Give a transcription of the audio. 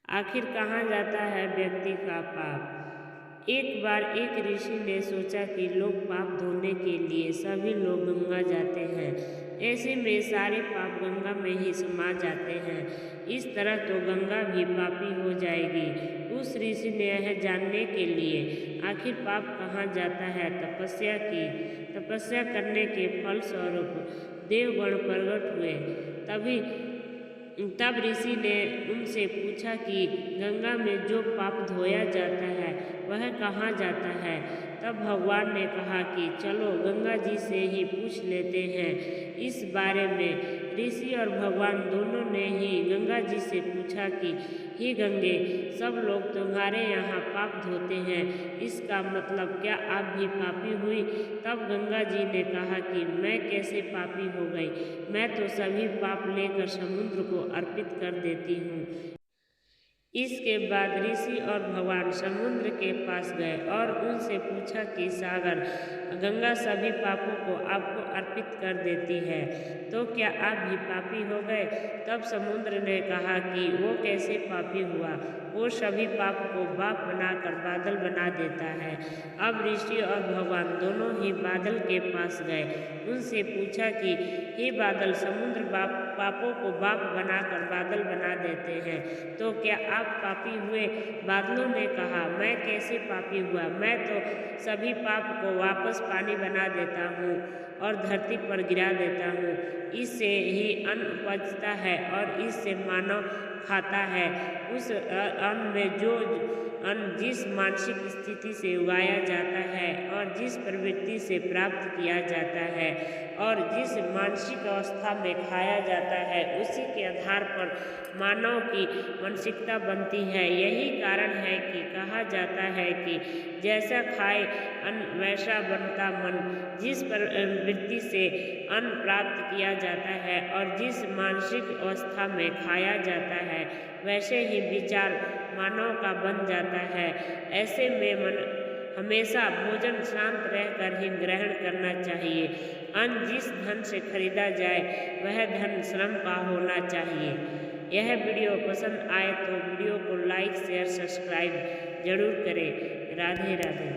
आखिर कहाँ जाता है व्यक्ति का पाप। एक बार एक ऋषि ने सोचा कि लोग पाप धोने के लिए सभी लोग गंगा जाते हैं, ऐसे में सारे पाप गंगा में ही समा जाते हैं। इस तरह तो गंगा भी पापी हो जाएगी। उस ऋषि ने यह जानने के लिए आखिर पाप कहाँ जाता है तपस्या की। तपस्या करने के फलस्वरूप देवगण प्रकट हुए। तब ऋषि ने उनसे पूछा कि गंगा में जो पाप धोया जाता है वह कहाँ जाता है। तब भगवान ने कहा कि चलो गंगा जी से ही पूछ लेते हैं इस बारे में। ऋषि और भगवान दोनों ने ही गंगा जी से पूछा कि हे गंगे, सब लोग तुम्हारे यहाँ पाप धोते हैं, इसका मतलब क्या आप भी पापी हुई। तब गंगा जी ने कहा कि मैं कैसे पापी हो गई, मैं तो सभी पाप लेकर समुद्र को अर्पित कर देती हूँ। इसके बाद ऋषि और भगवान समुद्र के पास गए और उनसे पूछा कि सागर, गंगा सभी पापों को आपको अर्पित कर देती है, तो क्या आप भी पापी हो गए। तब समुद्र ने कहा कि वो कैसे पापी हुआ, वो सभी पाप को बाप बनाकर बादल बना देता है। अब ऋषि और भगवान दोनों ही बादल के पास गए, उनसे पूछा कि हे बादल, समुद्र पापों को बाप बनाकर बादल बना देते हैं, तो क्या आप पापी हुए। बादलों ने कहा, मैं कैसे पापी हुआ, मैं तो सभी पाप को वापस पानी बना देता हूँ और धरती पर गिरा देता हूँ। इससे ही अन्न उपजता है और इससे मानव खाता है। उस अन्न में जो अन्न जिस मानसिक स्थिति से उगाया जाता है और जिस प्रवृत्ति से प्राप्त किया जाता है और जिस मानसिक अवस्था में खाया जाता है, उसी के आधार पर मानव की मानसिकता बनती है। यही कारण है कि कहा जाता है कि जैसा खाए अन्न वैसा बनता मन। जिस प्रवृत्ति से अन्न प्राप्त किया जाता है और जिस मानसिक अवस्था में खाया जाता है, वैसे ही विचार मानव का बन जाता है। ऐसे में मन हमेशा भोजन शांत रहकर ही ग्रहण करना चाहिए। अन्न जिस धन से खरीदा जाए वह धन श्रम का होना चाहिए। यह वीडियो पसंद आए तो वीडियो को लाइक शेयर सब्सक्राइब जरूर करें। राधे राधे।